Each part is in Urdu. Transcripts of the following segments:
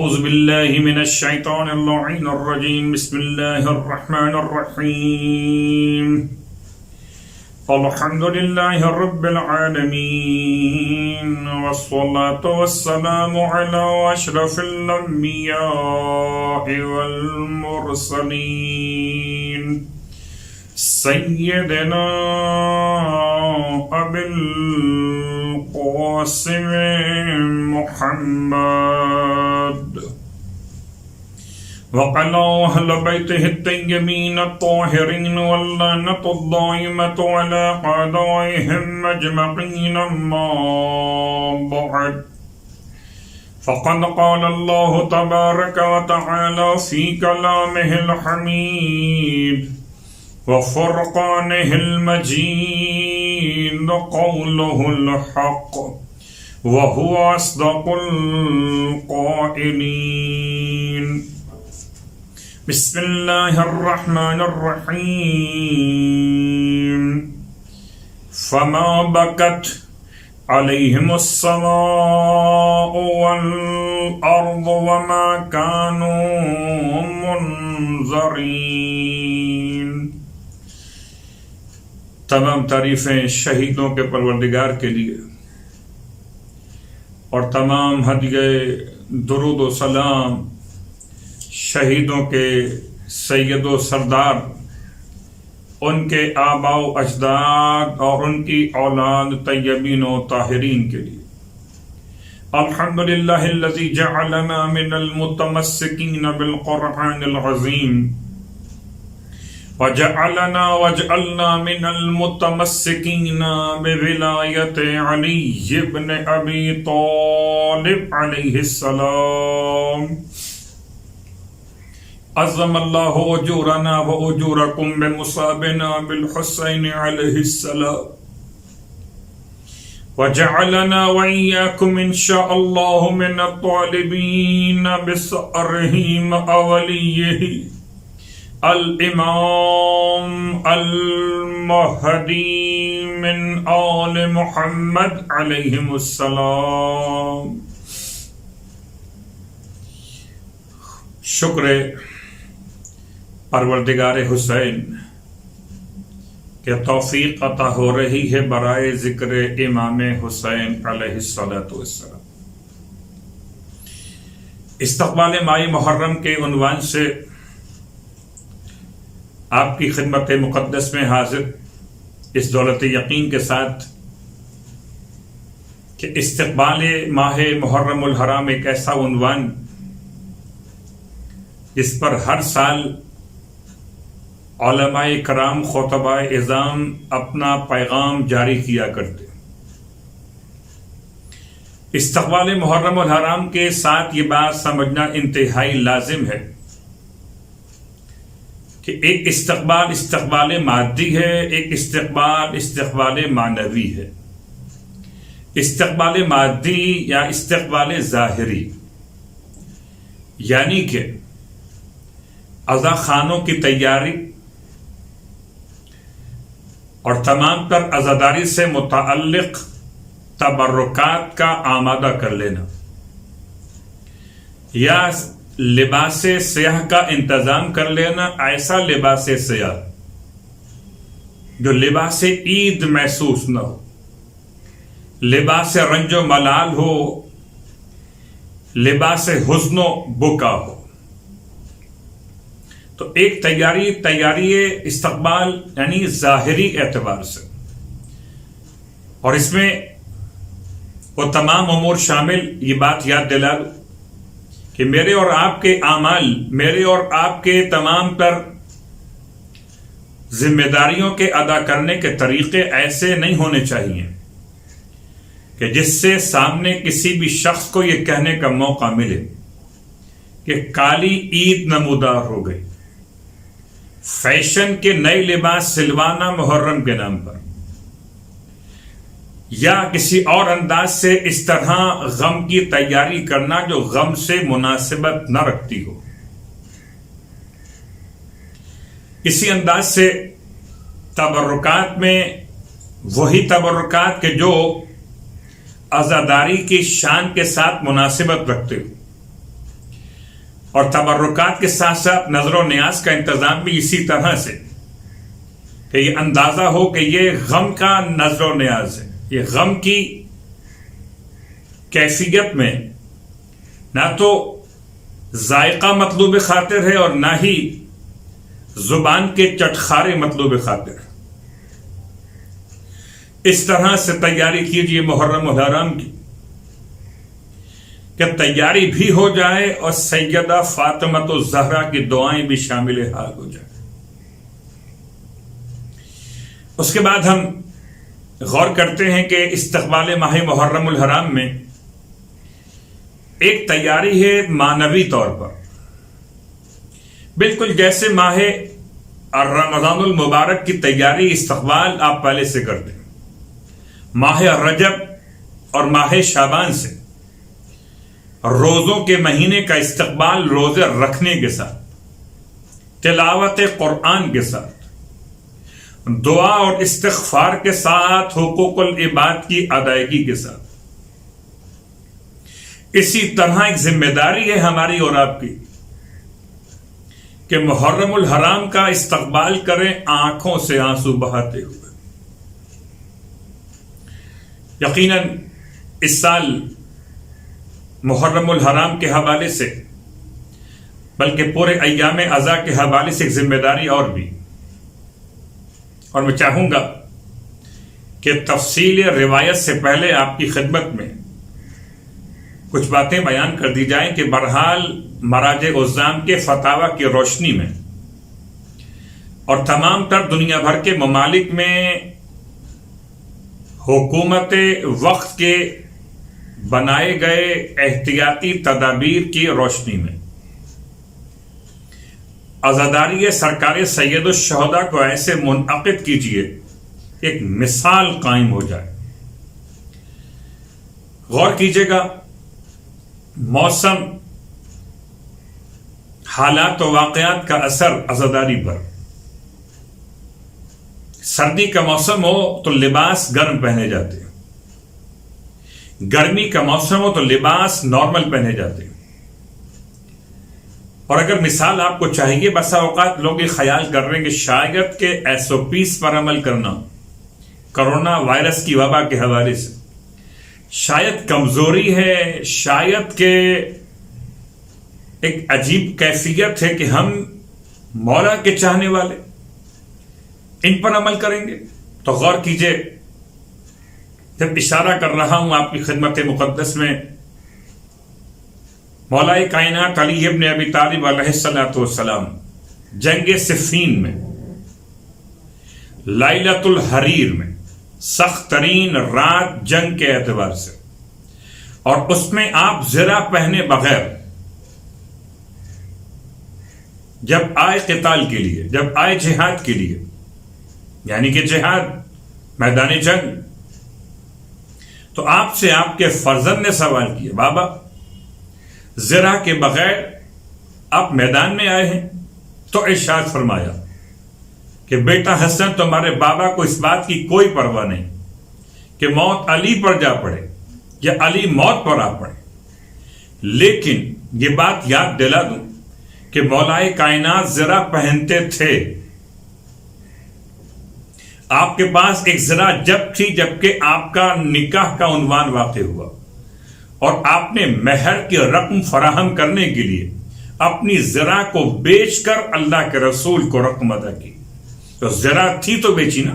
أعوذ بالله من الشيطان اللعين الرجيم بسم الله الرحمن الرحيم الحمد لله رب العالمين والصلاة والسلام على أشرف الأنبياء والمرسلين سيدنا أبي القاسم محمد وعلى أهل بيته الطيبين الطاهرين واللعنة الدائمة على أعدائهم أجمعين أما بعد فقد قال الله تبارك وتعالى في كلامه الحميد وفرقانه المجيد قوله الحق وهو أصدق القائلين بسم الله الرحمن الرحيم فما بكت عليهم السماء والأرض وما كانوا منظرين. تمام تعریفیں شہیدوں کے پروردگار کے لیے اور تمام ہدیہ درود و سلام شہیدوں کے سید و سردار ان کے آباء و اجداد اور ان کی اولاد طیبین و طاہرین کے لیے. الحمدللہ الذی جعلنا من المتمسکین بالقرآن العظیم وجعلنا من المتمسکین بولایت علی بن ابی طالب علیہ السلام. عظم اللہ اجورنا و اجورکم بمصابنا بالحسین علیہ السلام وجعلنا وإياكم إن شاء الله من الطالبين بثأرهم ووليه الإمام المهدي من آل محمد عليهم السلام. شکر پروردگار حسین کہ توفیق عطا ہو رہی ہے برائے ذکر امام حسین علیہ السلام. استقبال ماہ محرم کے عنوان سے آپ کی خدمت مقدس میں حاضر اس دولت یقین کے ساتھ کہ استقبال ماہ محرم الحرام ایک ایسا عنوان جس پر ہر سال علماء کرام خطباء اعظام اپنا پیغام جاری کیا کرتے. استقبال محرم الحرام کے ساتھ یہ بات سمجھنا انتہائی لازم ہے کہ ایک استقبال مادی ہے، ایک استقبال معنوی ہے. استقبال مادی یا استقبال ظاہری یعنی کہ عزا خانوں کی تیاری اور تمام پر عزاداری سے متعلق تبرکات کا آمادہ کر لینا یا لباس سیاہ کا انتظام کر لینا. ایسا لباس سیاہ جو لباس عید محسوس نہ ہو، لباس رنج و ملال ہو، لباس حزن و بکا ہو. تو ایک تیاری استقبال یعنی ظاہری اعتبار سے، اور اس میں وہ تمام امور شامل. یہ بات یاد دلا دو کہ میرے اور آپ کے اعمال، میرے اور آپ کے تمام پر ذمہ داریوں کے ادا کرنے کے طریقے ایسے نہیں ہونے چاہیے کہ جس سے سامنے کسی بھی شخص کو یہ کہنے کا موقع ملے کہ کالی عید نمودار ہو گئی. فیشن کے نئے لباس سلوانا محرم کے نام پر، یا کسی اور انداز سے اس طرح غم کی تیاری کرنا جو غم سے مناسبت نہ رکھتی ہو. اسی انداز سے تبرکات میں وہی تبرکات کے جو عزاداری کی شان کے ساتھ مناسبت رکھتے ہو. اور تبرکات کے ساتھ ساتھ نظر و نیاز کا انتظام بھی اسی طرح سے کہ یہ اندازہ ہو کہ یہ غم کا نظر و نیاز ہے. یہ غم کی کیفیت میں نہ تو ذائقہ مطلوب خاطر ہے اور نہ ہی زبان کے چٹخارے مطلوب خاطر. اس طرح سے تیاری کیجیے محرم الحرام کی کہ تیاری بھی ہو جائے اور سیدہ فاطمہ الزہرا کی دعائیں بھی شامل حال ہو جائیں. اس کے بعد ہم غور کرتے ہیں کہ استقبال ماہ محرم الحرام میں ایک تیاری ہے معنوی طور پر، بالکل جیسے ماہ رمضان المبارک کی تیاری استقبال آپ پہلے سے کرتے ہیں. ماہ رجب اور ماہ شعبان سے روزوں کے مہینے کا استقبال روزے رکھنے کے ساتھ، تلاوت قرآن کے ساتھ، دعا اور استغفار کے ساتھ، حقوق العباد کی ادائیگی کے ساتھ. اسی طرح ایک ذمہ داری ہے ہماری اور آپ کی کہ محرم الحرام کا استقبال کریں آنکھوں سے آنسو بہاتے ہوئے. یقیناً اس سال محرم الحرام کے حوالے سے بلکہ پورے ایام عزا کے حوالے سے ایک ذمہ داری اور بھی، اور میں چاہوں گا کہ تفصیل روایت سے پہلے آپ کی خدمت میں کچھ باتیں بیان کر دی جائیں کہ بہرحال مراجع عظام کے فتاوی کی روشنی میں اور تمام تر دنیا بھر کے ممالک میں حکومت وقت کے بنائے گئے احتیاطی تدابیر کی روشنی میں عزاداری سرکار سید الشہداء کو ایسے منعقد کیجیے ایک مثال قائم ہو جائے. غور کیجیے گا، موسم، حالات و واقعات کا اثر عزاداری پر. سردی کا موسم ہو تو لباس گرم پہنے جاتے ہیں، گرمی کا موسم ہو تو لباس نارمل پہنے جاتے ہیں. اور اگر مثال آپ کو چاہیے، بسا اوقات لوگ یہ خیال کر رہے ہیں کہ شاید کے SOPs پر عمل کرنا کرونا وائرس کی وبا کے حوالے سے شاید کمزوری ہے، شاید کہ ایک عجیب کیفیت ہے کہ ہم مولا کے چاہنے والے ان پر عمل کریں گے. تو غور کیجئے، جب اشارہ کر رہا ہوں آپ کی خدمت مقدس میں مولا کائنات علی ابن ابی طالب علیہ الصلوۃ والسلام جنگ صفین میں، لیلۃ الحریر میں، سخت ترین رات جنگ کے اعتبار سے، اور اس میں آپ زرہ پہنے بغیر جب آئے قتال کے لیے، جب آئے جہاد کے لیے، یعنی کہ جہاد میدان جنگ، تو آپ سے آپ کے فرزند نے سوال کیا، بابا زرہ کے بغیر آپ میدان میں آئے ہیں؟ تو ارشاد فرمایا کہ بیٹا حسن، تمہارے بابا کو اس بات کی کوئی پرواہ نہیں کہ موت علی پر جا پڑے یا علی موت پر آ پڑے، لیکن یہ بات یاد دلا دوں کہ مولائے کائنات زرہ پہنتے تھے. آپ کے پاس ایک زرہ جب تھی جبکہ آپ کا نکاح کا عنوان واقع ہوا اور آپ نے مہر کی رقم فراہم کرنے کے لیے اپنی زرہ کو بیچ کر اللہ کے رسول کو رقم ادا کی. تو زرہ تھی تو بیچی نا،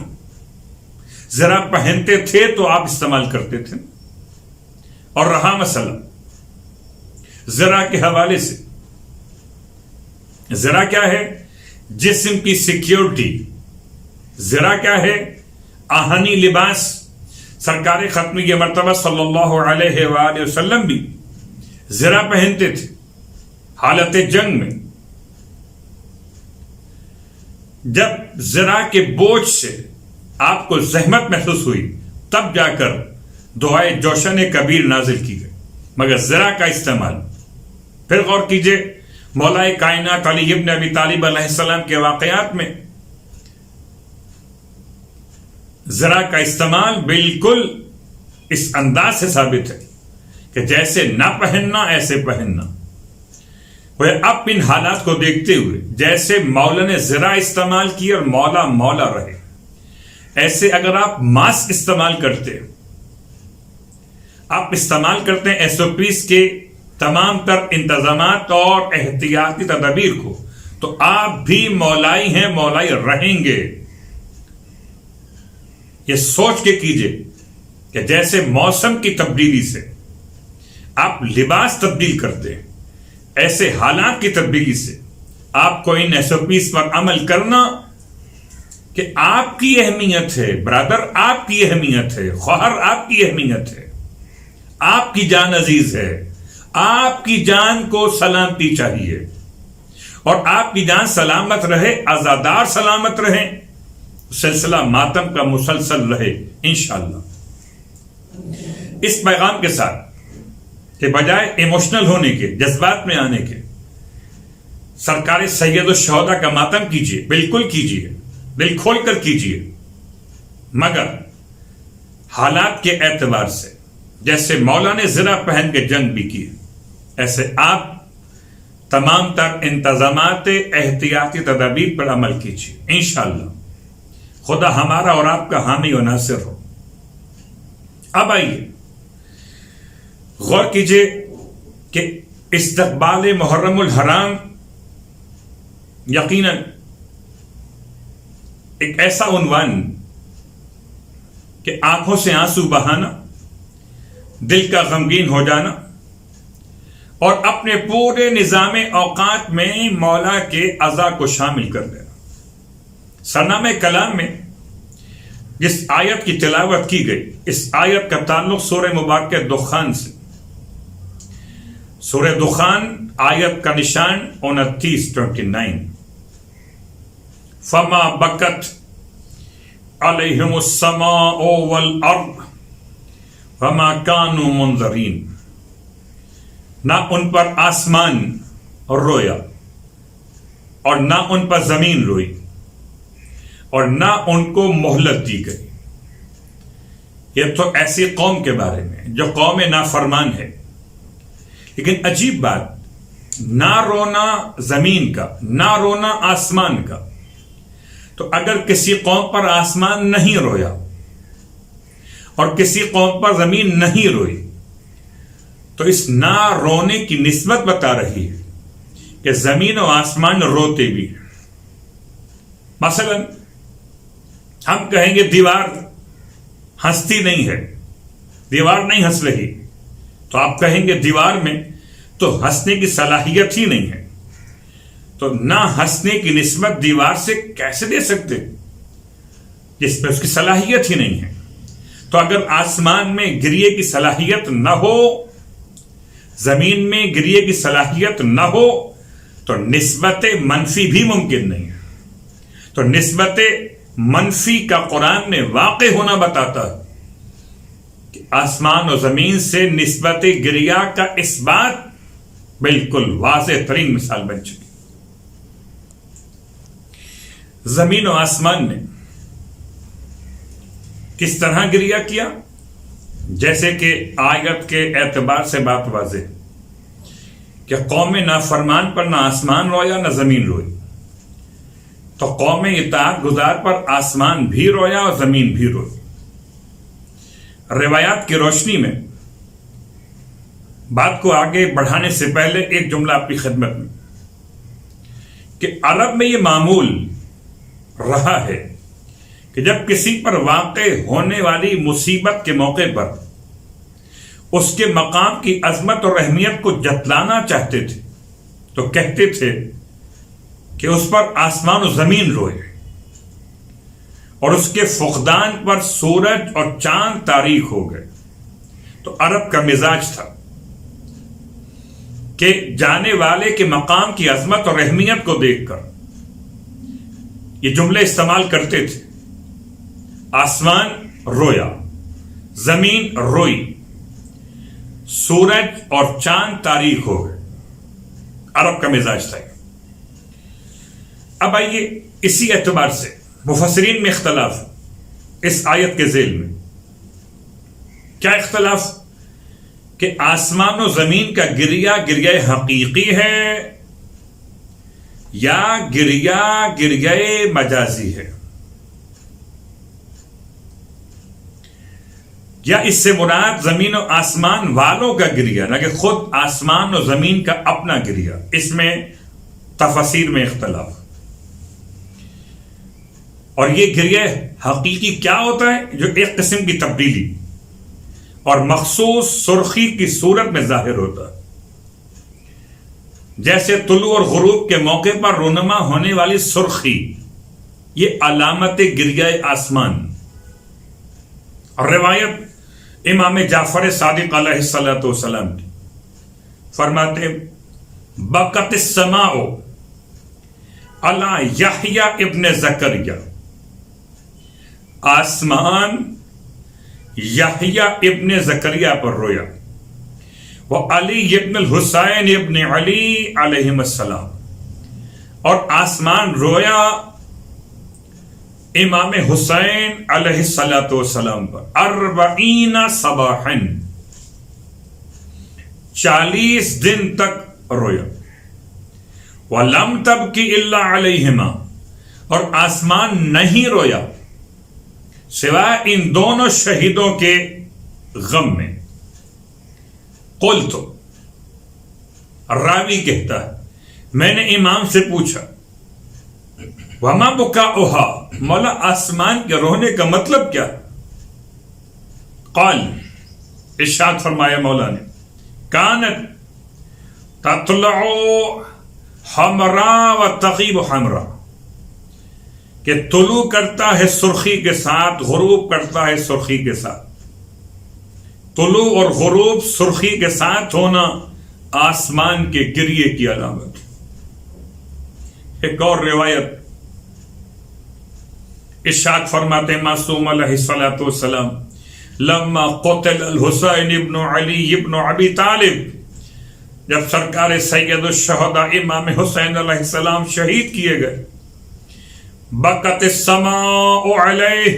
زرہ پہنتے تھے تو آپ استعمال کرتے تھے. اور رہا مسئلہ زرہ کے حوالے سے، زرہ کیا ہے؟ جسم کی سیکیورٹی. زرہ کیا ہے؟ آہنی لباس. سرکار ختمی مرتبہ صلی اللہ علیہ وآلہ وسلم بھی زرہ پہنتے تھے حالت جنگ میں. جب زرہ کے بوجھ سے آپ کو زحمت محسوس ہوئی تب جا کر دعائے جوشن کبیر نازل کی گئی، مگر زرہ کا استعمال. پھر غور کیجئے مولا کائنات علی ابن ابی طالب علیہ السلام کے واقعات میں زرہ کا استعمال بالکل اس انداز سے ثابت ہے کہ جیسے نہ پہننا ایسے پہننا. اب ان حالات کو دیکھتے ہوئے جیسے مولا نے ذرا استعمال کی اور مولا مولا رہے، ایسے اگر آپ ماسک استعمال کرتے ہیں، آپ استعمال کرتے ہیں SOPs کے تمام تر انتظامات اور احتیاطی تدابیر کو، تو آپ بھی مولائی ہیں، مولائی رہیں گے۔ یہ سوچ کے کیجئے کہ جیسے موسم کی تبدیلی سے آپ لباس تبدیل کرتے ہیں، ایسے حالات کی تبدیلی سے آپ کو ان SOPs پر عمل کرنا کہ آپ کی اہمیت ہے، برادر آپ کی اہمیت ہے، خواہر آپ کی اہمیت ہے، آپ کی جان عزیز ہے، آپ کی جان کو سلامتی چاہیے، اور آپ کی جان سلامت رہے، عزادار سلامت رہے، سلسلہ ماتم کا مسلسل رہے انشاءاللہ۔ اس پیغام کے ساتھ کہ بجائے ایموشنل ہونے کے، جذبات میں آنے کے، سرکار سید الشہداء کا ماتم کیجیے، بالکل کیجیے، دل کھول کر کیجیے، مگر حالات کے اعتبار سے جیسے مولا نے زرہ پہن کے جنگ بھی کی، ایسے آپ تمام تر انتظامات احتیاطی تدابیر پر عمل کیجیے انشاءاللہ۔ خدا ہمارا اور آپ کا حامی و ناصر ہو۔ اب آئیے غور کیجیے کہ استقبال محرم الحرام یقیناً ایک ایسا عنوان کہ آنکھوں سے آنسو بہانا، دل کا غمگین ہو جانا، اور اپنے پورے نظام اوقات میں مولا کے عزا کو شامل کر دینا۔ سرنامہ کلام میں جس آیت کی تلاوت کی گئی، اس آیت کا تعلق سورہ مبارکہ دخان سے۔ سورہ دخان آیت کا نشان 29 فما بکت علیہم السماء والارض وما كانوا منظرین، نہ ان پر آسمان رویا اور نہ ان پر زمین روئی اور نہ ان کو مہلت دی گئی۔ یہ تو ایسی قوم کے بارے میں جو قوم نافرمان ہے، لیکن عجیب بات، نہ رونا زمین کا، نہ رونا آسمان کا۔ تو اگر کسی قوم پر آسمان نہیں رویا اور کسی قوم پر زمین نہیں روئی، تو اس نہ رونے کی نسبت بتا رہی ہے کہ زمین و آسمان روتے بھی ہیں۔ مثلا ہم کہیں گے دیوار ہنستی نہیں ہے، دیوار نہیں ہنس رہی، تو آپ کہیں گے دیوار میں تو ہنسنے کی صلاحیت ہی نہیں ہے، تو نہ ہنسنے کی نسبت دیوار سے کیسے دے سکتے جس پہ اس کی صلاحیت ہی نہیں ہے؟ تو اگر آسمان میں گریے کی صلاحیت نہ ہو، زمین میں گریے کی صلاحیت نہ ہو، تو نسبت منفی بھی ممکن نہیں ہے۔ تو نسبت منفی کا قرآن میں واقع ہونا بتاتا ہے کہ آسمان و زمین سے نسبت گریا کا اس بات بالکل واضح ترین مثال بن چکی۔ زمین و آسمان نے کس طرح گریا کیا؟ جیسے کہ آیت کے اعتبار سے بات واضح کہ قوم نافرمان پر نہ آسمان رویا نہ زمین روئی، تو قوم اطاعت گزار پر آسمان بھی رویا اور زمین بھی روئی۔ روایات کی روشنی میں بات کو آگے بڑھانے سے پہلے ایک جملہ آپ کی خدمت میں کہ عرب میں یہ معمول رہا ہے کہ جب کسی پر واقع ہونے والی مصیبت کے موقع پر اس کے مقام کی عظمت اور اہمیت کو جتلانا چاہتے تھے تو کہتے تھے کہ اس پر آسمان و زمین روئے، اور اس کے فقدان پر سورج اور چاند تاریک ہو گئے۔ تو عرب کا مزاج تھا کہ جانے والے کے مقام کی عظمت اور اہمیت کو دیکھ کر یہ جملے استعمال کرتے تھے، آسمان رویا، زمین روئی، سورج اور چاند تاریک ہو گئے۔ عرب کا مزاج تھا۔ اب آئیے اسی اعتبار سے مفسرین میں اختلاف اس آیت کے ذیل میں۔ کیا اختلاف؟ کہ آسمان و زمین کا گریہ حقیقی ہے یا گریا گریہ مجازی ہے، یا اس سے مراد زمین و آسمان والوں کا گریا، نہ کہ خود آسمان و زمین کا اپنا گریا. اس میں تفاسیر میں اختلاف. اور یہ گریہ حقیقی کیا ہوتا ہے؟ جو ایک قسم کی تبدیلی اور مخصوص سرخی کی صورت میں ظاہر ہوتا ہے، جیسے طلوع اور غروب کے موقع پر رونما ہونے والی سرخی، یہ علامت گریہ آسمان. اور روایت امام جعفر صادق علیہ الصلوۃ والسلام کی فرماتے بقت السماء علی یحییٰ ابن زکریا، آسمان یحییٰ ابن زکریا پر رویا، وہ علی ابن الحسین ابن علی علیہ السلام، اور آسمان رویا امام حسین علیہ الصلوۃ والسلام پر 40 صباحا، 40 دن تک رویا. وَلَمْ تَبْكِ إِلَّا عَلَيْهِمَا، اور آسمان نہیں رویا سوائے ان دونوں شہیدوں کے غم میں. قلت، راوی کہتا ہے میں نے امام سے پوچھا وما بکاؤہا، مولا آسمان کے رونے کا مطلب کیا؟ قال، ارشاد فرمایا مولا نے، کانت تطلع حمراء و تغیب حمراء، کہ طلوع کرتا ہے سرخی کے ساتھ، غروب کرتا ہے سرخی کے ساتھ. طلوع اور غروب سرخی کے ساتھ ہونا آسمان کے گریے کی علامت. ایک اور روایت ارشاد فرماتے معصوم علیہ الصلوۃ والسلام لما قتل الحسین ابن علی ابن ابی طالب، جب سرکار سید الشہداء امام حسین علیہ السلام شہید کیے گئے، بقت السماء علیہ،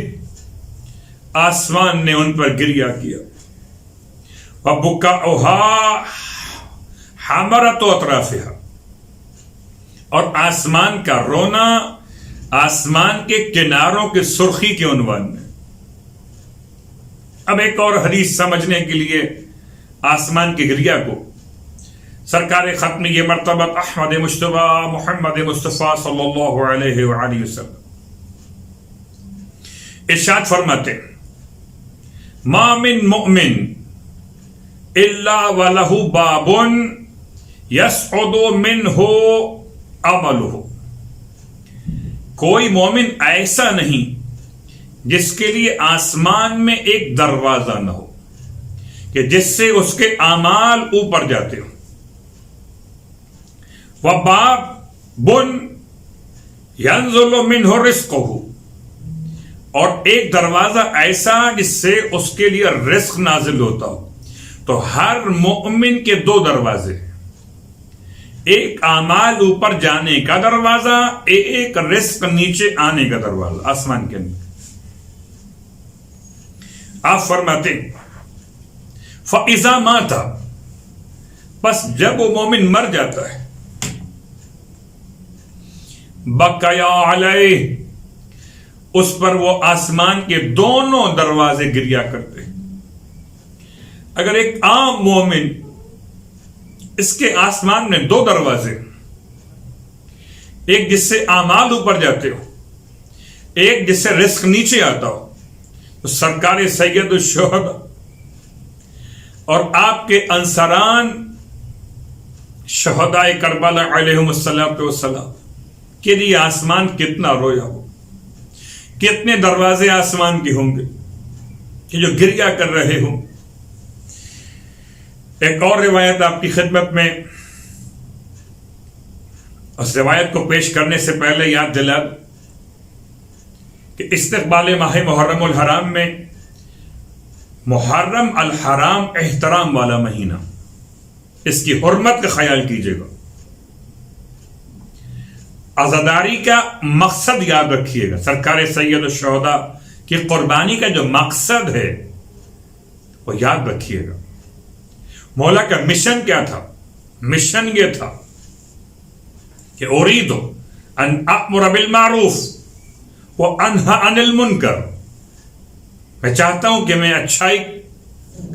آسمان نے ان پر گریا کیا. وبکاؤہا حمرۃ اطرافہا، اور آسمان کا رونا آسمان کے کناروں کے سرخی کے عنوان میں. اب ایک اور حدیث سمجھنے کے لیے آسمان کے گریا کو سرکار ختم یہ مرتبہ احمد مجتبی محمد مصطفیٰ صلی اللہ علیہ وآلہ وسلم ارشاد فرماتے ما من مؤمن الا وله باب يسعد منه عمله، کوئی مومن ایسا نہیں جس کے لیے آسمان میں ایک دروازہ نہ ہو کہ جس سے اس کے اعمال اوپر جاتے ہوں. وَبَابٌ يَنزُلُ مِنْهُ رِزْقُهُ، اور ایک دروازہ ایسا جس سے اس کے لیے رزق نازل ہوتا ہو. تو ہر مومن کے دو دروازے، ایک اعمال اوپر جانے کا دروازہ، ایک رزق نیچے آنے کا دروازہ آسمان کے اندر. آپ فرماتے فَإِذَا مَاتَ، بس جب وہ مومن مر جاتا ہے، بَقَيَا عَلَيْهِ، اس پر وہ آسمان کے دونوں دروازے گریا کرتے ہیں. اگر ایک عام مومن اس کے آسمان میں دو دروازے، ایک جس سے اعمال اوپر جاتے ہو، ایک جس سے رزق نیچے آتا ہو، تو سرکار سید الشہداء اور آپ کے انصاران شہداء کربلا علیہم السلام کے لیے آسمان کتنا رویا ہو، کتنے دروازے آسمان کے ہوں گے کہ جو گریا کر رہے ہوں. ایک اور روایت آپ کی خدمت میں، اس روایت کو پیش کرنے سے پہلے یاد دلا کہ استقبال ماہ محرم الحرام میں، محرم الحرام احترام والا مہینہ، اس کی حرمت کا خیال کیجیے گا. عزاداری کا مقصد یاد رکھیے گا. سرکار سید الشہداء کی قربانی کا جو مقصد ہے وہ یاد رکھیے گا. مولا کا مشن کیا تھا؟ مشن یہ تھا کہ اریدو ان امر بالمعروف وانہی عن المنکر، میں چاہتا ہوں کہ میں اچھائی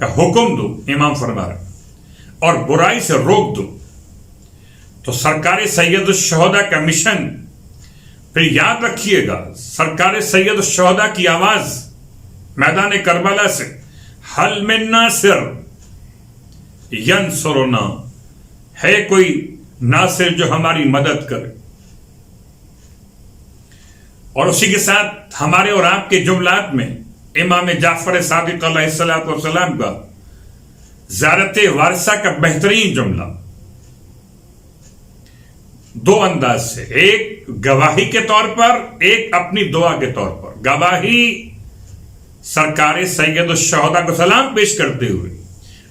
کا حکم دوں، امام فرما رہے، اور برائی سے روک دوں۔ تو سرکار سید الشہداء کا مشن، پھر یاد رکھیے گا سرکار سید الشہداء کی آواز میدان کربلا سے، حل من ناصر ینصرنا، ہے کوئی ناصر جو ہماری مدد کرے؟ اور اسی کے ساتھ ہمارے اور آپ کے جملات میں امام جعفر صادق علیہ السلام کا زیارت وارثہ کا بہترین جملہ دو انداز سے، ایک گواہی کے طور پر، ایک اپنی دعا کے طور پر۔ گواہی سرکار سید الشہداء کو سلام پیش کرتے ہوئے،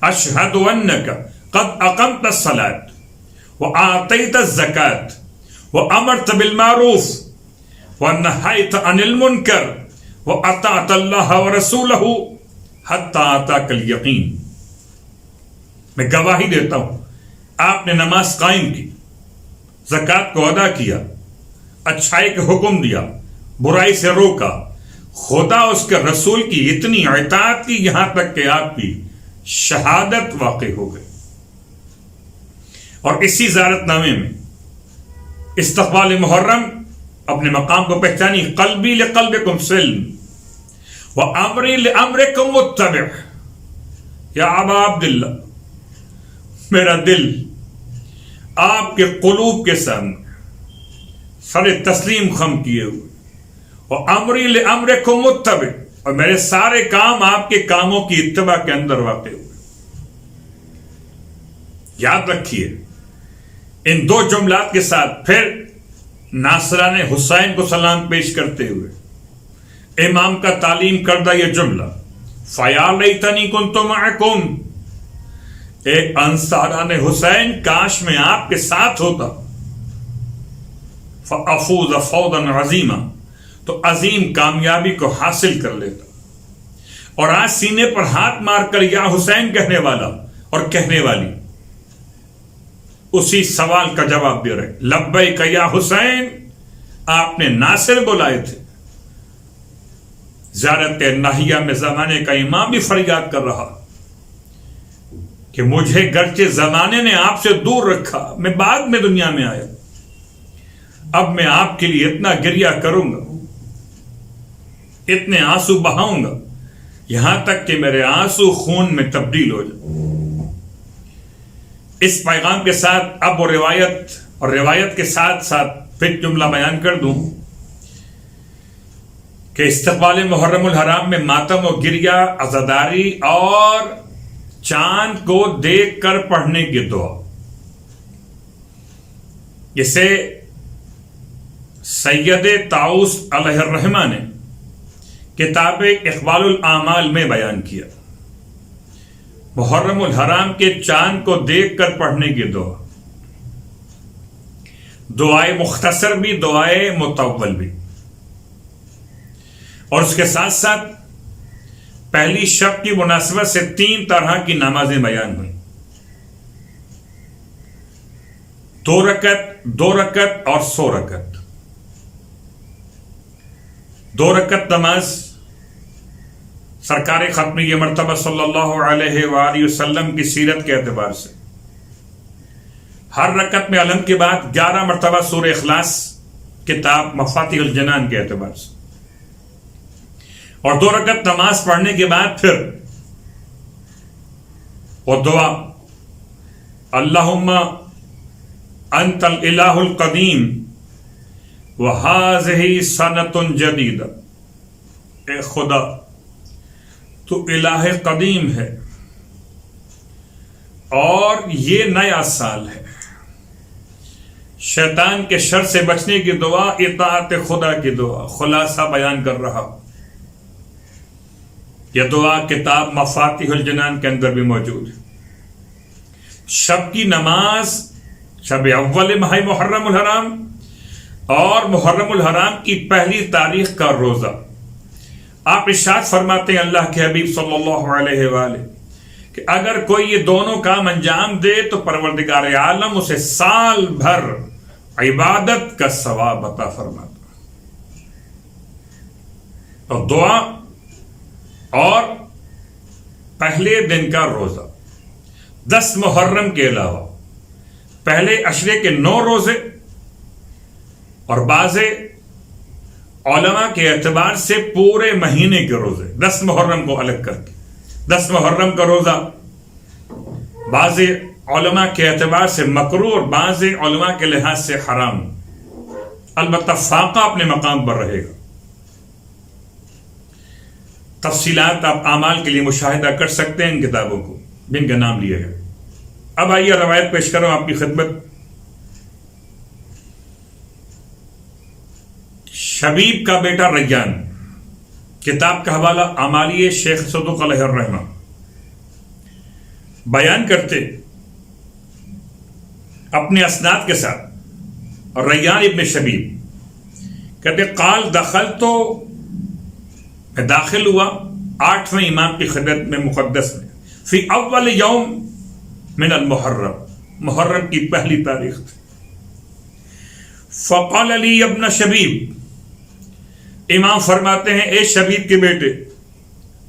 اشہد انک قد اقمت الصلاۃ وآتیت الزکاۃ وامرت بالمعروف ونہیت عن المنکر واطعت اللہ ورسولہ حتی اتاک الیقین۔ میں گواہی دیتا ہوں آپ نے نماز قائم کی، زکوٰۃ کو ادا کیا، اچھائی کا حکم دیا، برائی سے روکا، خدا اس کے رسول کی اتنی اطاعت کی یہاں تک کہ آپ کی شہادت واقع ہو گئی۔ اور اسی زیارت نامے میں استقبال محرم اپنے مقام کو پہچانی، قلبی لقلبکم سلم وامری لامرکم متبع۔ یا ابا عبداللہ، میرا دل آپ کے قلوب کے سامنے سر تسلیم خم کیے ہوئے، اور امری لامرکم متبع، اور میرے سارے کام آپ کے کاموں کی اتباع کے اندر واقع ہوئے۔ یاد رکھیے ان دو جملات کے ساتھ پھر ناصران حسین کو سلام پیش کرتے ہوئے امام کا تعلیم کردہ یہ جملہ، فَيَا لَيْتَنِي كُنْتُ مَعَكُمْ، ایک انصاران حسین کاش میں آپ کے ساتھ ہوتا، فَأَفُوزَ فَوْزًا عَظِيمًا، تو عظیم کامیابی کو حاصل کر لیتا۔ اور آج سینے پر ہاتھ مار کر یا حسین کہنے والا اور کہنے والی اسی سوال کا جواب دے رہے، لبیک یا حسین، آپ نے ناصر بلائے تھے۔ زیارت ناہیہ میں زمانے کا امام بھی فریاد کر رہا کہ مجھے گرچہ زمانے نے آپ سے دور رکھا، میں بعد میں دنیا میں آیا، اب میں آپ کے لیے اتنا گریہ کروں گا، اتنے آنسو بہاؤں گا، یہاں تک کہ میرے آنسو خون میں تبدیل ہو جائے۔ اس پیغام کے ساتھ اب وہ روایت کے ساتھ ساتھ پھر جملہ بیان کر دوں کہ استقبال محرم الحرام میں ماتم و گریہ، عزاداری اور چاند کو دیکھ کر پڑھنے کی دعا، اسے سید طاؤس علیہ الرحمہ نے کتاب اقبال الاعمال میں بیان کیا۔ محرم الحرام کے چاند کو دیکھ کر پڑھنے کی دعا، دعائے مختصر بھی، دعائے مطول بھی، اور اس کے ساتھ ساتھ پہلی شب کی مناسبت سے 3 طرح کی نمازیں بیان ہوئی، 2 رکعت، 2 رکعت اور 100 رکعت۔ 2 رکعت نماز سرکار ختمی مرتبہ صلی اللہ علیہ وآلہ وسلم کی سیرت کے اعتبار سے ہر رکعت میں علم کے بعد 11 مرتبہ سورہ اخلاص کتاب مفاتیح الجنان کے اعتبار سے، اور 2 رکعت نماز پڑھنے کے بعد پھر وہ دعا، اللہم انت الالہ القدیم وہذہ سنۃ جدیدہ، اے خدا تو الہ قدیم ہے اور یہ نیا سال ہے۔ شیطان کے شر سے بچنے کی دعا، اطاعت خدا کی دعا، خلاصہ بیان کر رہا۔ یہ دعا کتاب مفاتیح الجنان کے اندر بھی موجود ہے۔ شب کی نماز، شب اول ماہ محرم الحرام اور محرم الحرام کی پہلی تاریخ کا روزہ، آپ ارشاد فرماتے ہیں اللہ کے حبیب صلی اللہ علیہ وآلہ کہ اگر کوئی یہ دونوں کام انجام دے تو پروردگار عالم اسے سال بھر عبادت کا ثواب عطا فرماتا ہے۔ اور دعا اور پہلے دن کا روزہ، 10 محرم کے علاوہ پہلے عشرے کے 9 روزے، اور بعض علماء کے اعتبار سے پورے مہینے کے روزے، 10 محرم کو الگ کر کے 10 محرم کا روزہ بعض علماء کے اعتبار سے مکروہ اور بعض علماء کے لحاظ سے حرام، البتہ فاقہ اپنے مقام پر رہے گا۔ تفصیلات آپ اعمال کے لیے مشاہدہ کر سکتے ہیں ان کتابوں کو جن کا نام لیا گیا۔ اب آئیے روایت پیش کروں آپ کی خدمت۔ شبیب کا بیٹا ریان، کتاب کا حوالہ اعمالیہ شیخ صدوق علیہ الرحمہ، بیان کرتے اپنے اسناد کے ساتھ، ریان ابن شبیب کہتے قال دخلت، میں داخل ہوا 8ویں امام کی خدمت میں مقدس میں، فی اول یوم من المحرم، محرم کی پہلی تاریخ تھی۔ فقال لی ابن شبیب، امام فرماتے ہیں اے شبیب کے بیٹے،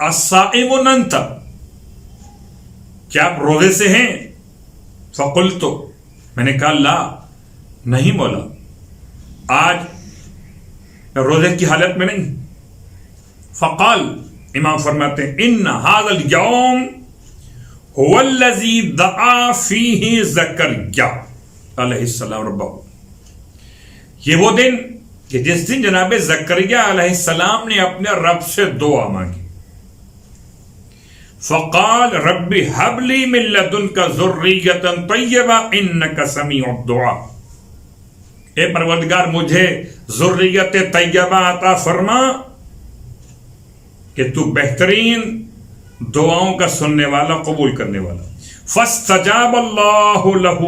الصائم انت، کیا آپ روزے سے ہیں؟ فقلت، میں نے کہا لا، نہیں مولا، آج میں روزے کی حالت میں نہیں۔ فقال، امام فرماتے ہیں ان هذا اليوم هو الذي دعا فيه زکریا علیہ السلام ربہ، یہ وہ دن کہ جس دن جناب زکریا علیہ السلام نے اپنے رب سے دعا مانگی۔ فقال رب هب لي من لدنك ذرية طیبہ انك سمیع الدعاء، اے پروردگار مجھے ذریت طیبہ عطا فرما کہ تو بہترین دعاؤں کا سننے والا، قبول کرنے والا۔ فاستجاب اللہ لہ،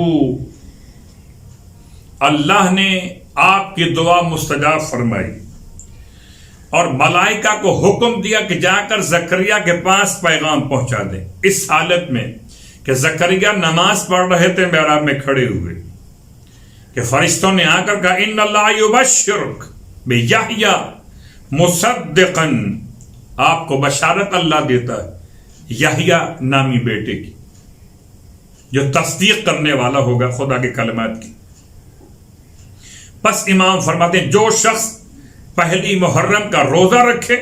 اللہ نے آپ کی دعا مستجاب فرمائی، اور ملائکہ کو حکم دیا کہ جا کر زکریا کے پاس پیغام پہنچا دیں، اس حالت میں کہ زکریا نماز پڑھ رہے تھے محراب میں کھڑے ہوئے، کہ فرشتوں نے آ کر کہا ان اللہ یبشرک بیحییٰ مصدقا، آپ کو بشارت اللہ دیتا ہے یحییٰ نامی بیٹے کی جو تصدیق کرنے والا ہوگا خدا کے کلمات کی۔ پس امام فرماتے ہیں جو شخص پہلی محرم کا روزہ رکھے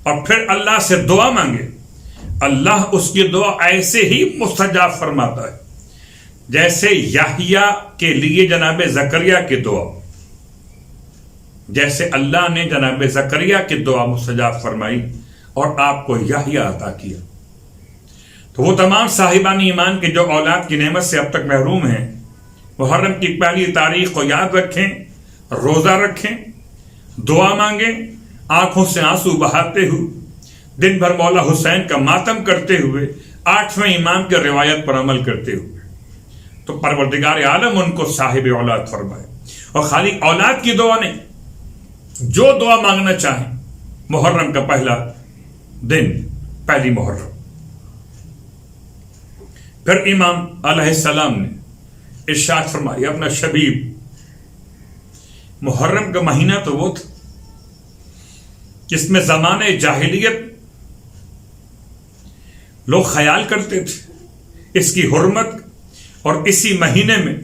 اور پھر اللہ سے دعا مانگے، اللہ اس کی دعا ایسے ہی مستجاب فرماتا ہے جیسے یحییٰ کے لیے جناب زکریا کی دعا، جیسے اللہ نے جناب زکریا کی دعا مستجاب فرمائی اور آپ کو یحییٰ عطا کیا۔ تو وہ تمام صاحبان ایمان کے جو اولاد کی نعمت سے اب تک محروم ہیں، محرم کی پہلی تاریخ کو یاد رکھیں، روزہ رکھیں، دعا مانگیں، آنکھوں سے آنسو بہاتے ہوئے، دن بھر مولا حسین کا ماتم کرتے ہوئے، 8ویں امام کی روایت پر عمل کرتے ہوئے، تو پروردگار عالم ان کو صاحب اولاد فرمائے۔ اور خالی اولاد کی دعا نہیں، جو دعا مانگنا چاہیں، محرم کا پہلا دن، پہلی محرم۔ پھر امام علیہ السلام نے ارشاد فرمایا اپنا شبیب، محرم کا مہینہ تو وہ تھا جس میں زمانے جاہلیت لوگ خیال کرتے تھے اس کی حرمت، اور اسی مہینے میں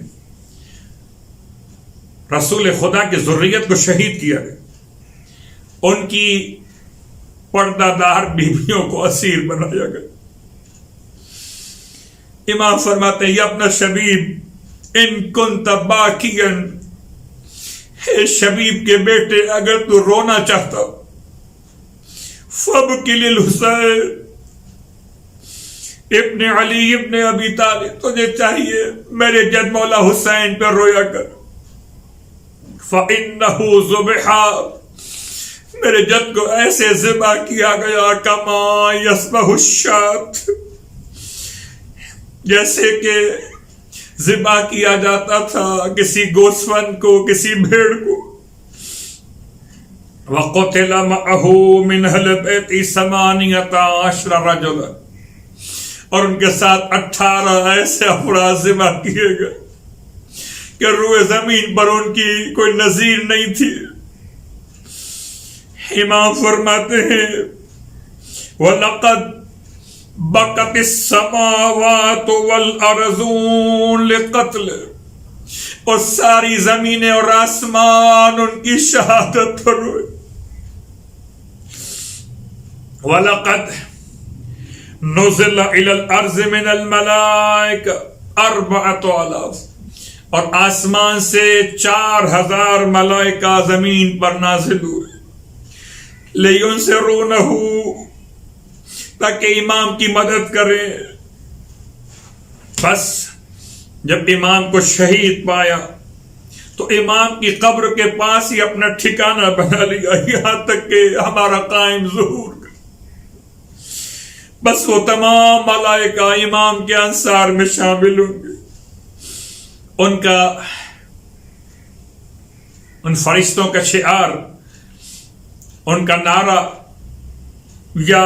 رسول خدا کی ذریت کو شہید کیا گیا، ان کی پردہ دار بیویوں کو اسیر بنایا گیا۔ امام فرماتے ہیں یا اپنا شبیب ان کنت باکیا، اے شبیب کے بیٹے اگر تو رونا چاہتا ہو، فبکی للحسین ابن علی ابن ابی طالب، تجھے چاہیے میرے جد مولا حسین پر رویا کر، فَإِنَّهُ ذُبِحَ، میرے جد کو ایسے ذبح کیا گیا کما یذبح الشاة، جیسے کہ ذبح کیا جاتا تھا کسی گوسفند کو، کسی بھیڑ کو۔ وَقُتِلَ مَعَهُ مِنْ أَهْلِ بَيْتِهِ 18 رَجُلًا، اور ان کے ساتھ 18 ایسے افراد ذبح کیے گئے کہ روئے زمین پر ان کی کوئی نظیر نہیں تھی. امام فرماتے ہیں وَلَقَدْ بَكَتِ السَّمَاوَاتُ وَالْأَرْضُ لِقَتْلِ، اور ساری زمینیں اور آسمان ان کی شہادت پر ہوئے. وَلَقَدْ نُزِلَ إِلَى الْأَرْضِ مِنَ الْمَلَائِكَةِ 4,000، اور آسمان سے 4,000 ملائکہ زمین پر نازل ہوئے. لِيُنْصِرُونَهُ، تاکہ امام کی مدد کرے. بس جب امام کو شہید پایا تو امام کی قبر کے پاس ہی اپنا ٹھکانہ بنا لیا، یہاں تک کہ ہمارا قائم ظہور. بس وہ تمام ملائکہ امام کے انصار میں شامل ہوں گے. ان فرشتوں کا شعار، ان کا نعرہ، یا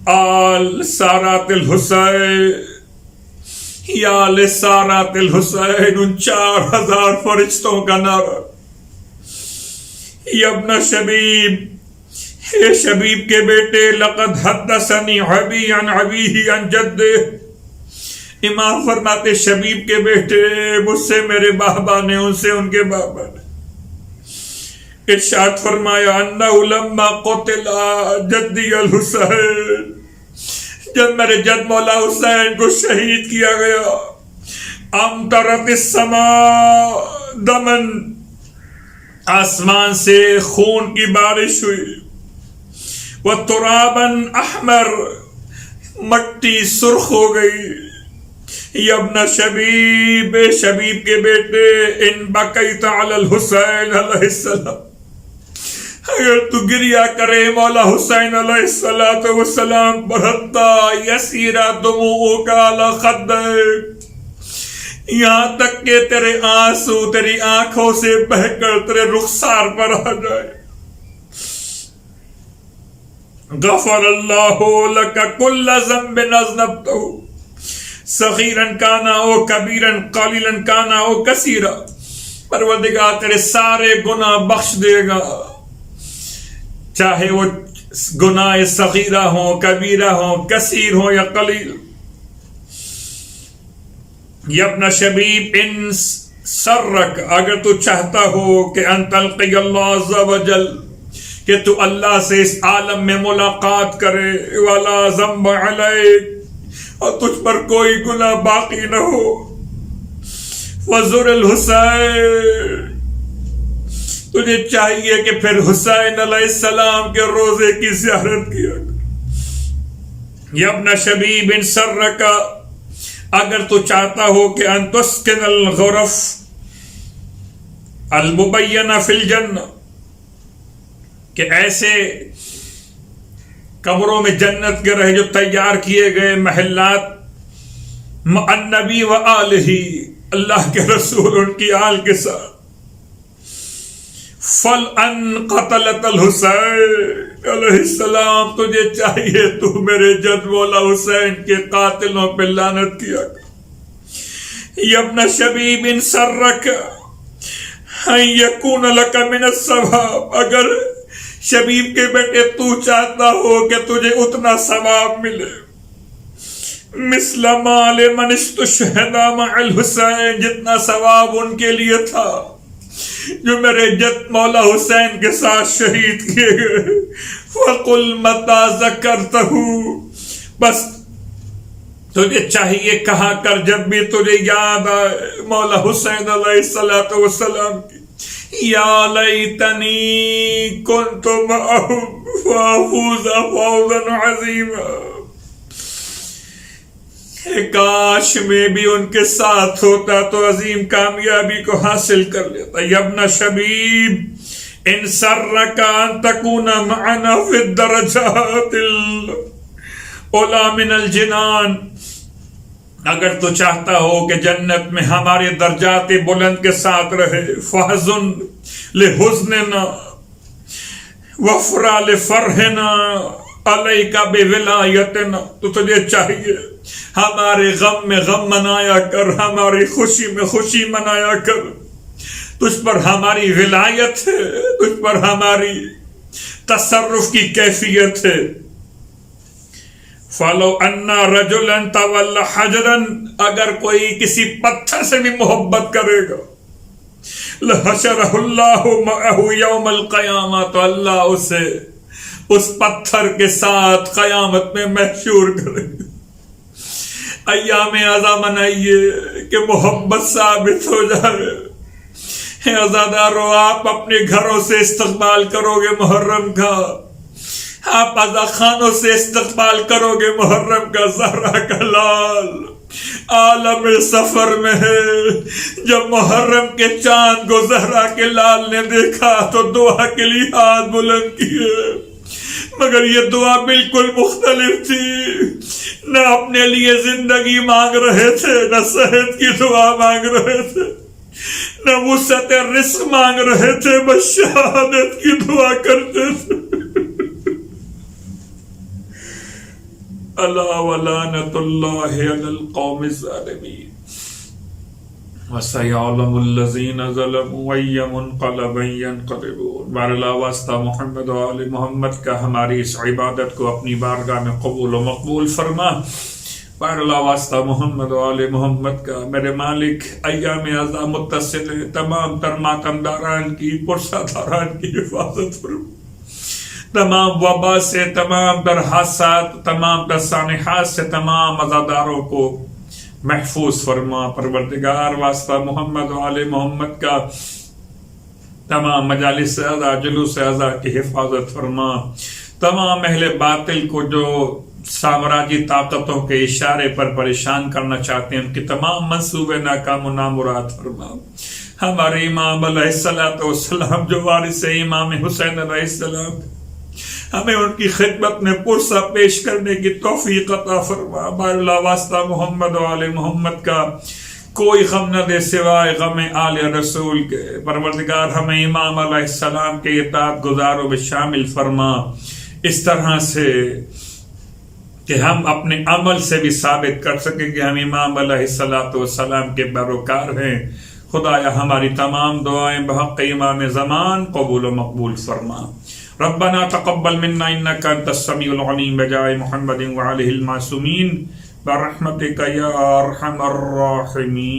آل سارات الحسین، یا آل سارات الحسین، ان 4,000 فرشتوں کا نعرہ. یا ابن شبیب، اے شبیب کے بیٹے، لقد حدثنی ابی عن ابیہ عن جدہ. امام فرماتے شبیب کے بیٹے، مجھ سے میرے بابا نے، ان سے ان کے بابا نے. ارشاد فرمایا انہ لما قتل جدی الحسین، جب میرے جد مولا حسین کو شہید کیا گیا، امطرت السماء دمن، آسمان سے خون کی بارش ہوئی. وَتُرَابًا احمر، مٹی سرخ ہو گئی. یا ابن شبیب، شبیب کے بیٹے، ان بقیت علی الحسین علیہ السلام، اگر تو گریا کرے مولا حسین علیہ السلام پر، حتی یسیر دموعک علی خدک، یہاں تک کہ تیرے آنسو تیری آنکھوں سے بہہ کر تیرے رخسار پر آ جائے. غفر اللہ لک کل ذنب اذنبتہ، صغیرا کانا او کبیرا، قلیلا کانا او کثیرا. پروردگار تیرے سارے گناہ بخش دے گا، چاہے وہ گناہ صغیرہ ہوں، کبیرہ ہوں، کثیر ہوں یا قلیل. یا ابن شبیب ان سرک، اگر تو چاہتا ہو کہ ان تلقی اللہ عز وجل، کہ تو اللہ سے اس عالم میں ملاقات کرے، ولا ذنب علیک، اور تجھ پر کوئی گناہ باقی نہ ہو، وزر الحسین، تجھے چاہیے کہ پھر حسین علیہ السلام کے روزے کی زیارت کیا. یا ابن شبیب ان سرک، اگر تو چاہتا ہو کہ ان تسکن الغرف المبینہ فی الجنہ، کہ ایسے قبروں میں جنت کے رہے جو تیار کیے گئے محلات، مع النبی و آلہ، اللہ کے رسول ان کی آل کے ساتھ. فَلْأَنْ قَتَلَتَ الْحُسَيْنَ علیہ السلام، تجھے چاہیے تو میرے جد مولا حسین کے قاتلوں پہ لعنت کیا کر. یا ابن شبیب ان سرک ان یکون لک من الثواب، اگر شبیب کے بیٹے تو چاہتا ہو کہ تجھے اتنا ثواب ملے، مثل مال من استشہد مع الحسین، جتنا ثواب ان کے لیے تھا جو میرے جد مولا حسین کے ساتھ شہید کیے گئے. فَقُلْ مَتَى ذَكَرْتَهُ، بس تجھے چاہیے کہا کر جب بھی تجھے یاد آئے مولا حسین علیہ السلام کی، یا لیتنی کنت معہم فافوز فوزا عظیما، کاش میں بھی ان کے ساتھ ہوتا تو عظیم کامیابی کو حاصل کر لیتا. یا ابن شبیب ان سرک ان تکون معنا فی الدرجات العلی من الجنان، اگر تو چاہتا ہو کہ جنت میں ہمارے درجات بلند کے ساتھ رہے، فحزن لحزننا وفرا لفرحنا علیک بولایتنا، تو تجھے چاہیے ہمارے غم میں غم منایا کر، ہماری خوشی میں خوشی منایا کر. تجھ پر ہماری ولایت ہے، تجھ پر ہماری تصرف کی کیفیت ہے. فَلَوْ أَنَّ رَجُلًا تَوَلَّ حَجَرًا، اگر کوئی کسی پتھر سے بھی محبت کرے گا، لَحَشَرَهُ اللَّهُ مَعَهُ يَوْمَ الْقِيَامَةِ، تو اللہ اسے اس پتھر کے ساتھ قیامت میں محشور کرے گا. ایام اعزا منائیے کہ محبت ثابت ہو جائے. عزادارو، آپ اپنے گھروں سے استقبال کرو گے محرم کا، آپ عزا خانوں سے استقبال کرو گے محرم کا. زہرا کا لال عالم سفر میں ہے. جب محرم کے چاند کو زہرا کے لال نے دیکھا تو دعا کے لیے ہاتھ بلند کیے، مگر یہ دعا بالکل مختلف تھی. نہ اپنے لیے زندگی مانگ رہے تھے، نہ صحت کی دعا مانگ رہے تھے، نہ وسعت رزق مانگ رہے تھے، بس شہادت کی دعا کرتے تھے. الا ولعنۃ اللہ علی القوم الظالمین وسيعلم الذين ظلموا أي منقلب ينقلبون. بارلا واسطہ محمد و آل محمد کا ہماری اس عبادت کو اپنی بارگاہ میں قبول و مقبول فرما. بارلا واسطہ محمد و آل محمد کا میرے مالک ایام اعزا متصل تمام تر ماتم داران کی، پرسہ داران کی حفاظت فرما. تمام وبا سے، تمام در حادثات، تمام در سانحات سے تمام عزاداروں کو محفوظ فرما. پروردگار واسطہ محمد و آل محمد کا تمام مجالس اعزا، جلوس اعزا کی حفاظت فرما. تمام اہل باطل کو جو سامراجی طاقتوں کے اشارے پر پریشان کرنا چاہتے ہیں، ان کی تمام منصوبے ناکام و نامراد فرما. ہمارے امام علیہ السلام جو وارث امام حسین علیہ السلام، ہمیں ان کی خدمت میں پرسہ پیش کرنے کی توفیق عطا فرما. بارلا واسطہ محمد و آل محمد کا کوئی غم نہ دے سوائے غم آل رسول کے. پروردگار ہمیں امام علیہ السلام کے اطاعت گزاروں میں شامل فرما، اس طرح سے کہ ہم اپنے عمل سے بھی ثابت کر سکیں کہ ہم امام علیہ السلام کے پیروکار ہیں. خدایا ہماری تمام دعائیں بحق امام زمان قبول و مقبول فرما. ربنا تقبل منا انك انت السميع العليم بجاه محمد وعليه المعصومين برحمتك يا ارحم الراحمين.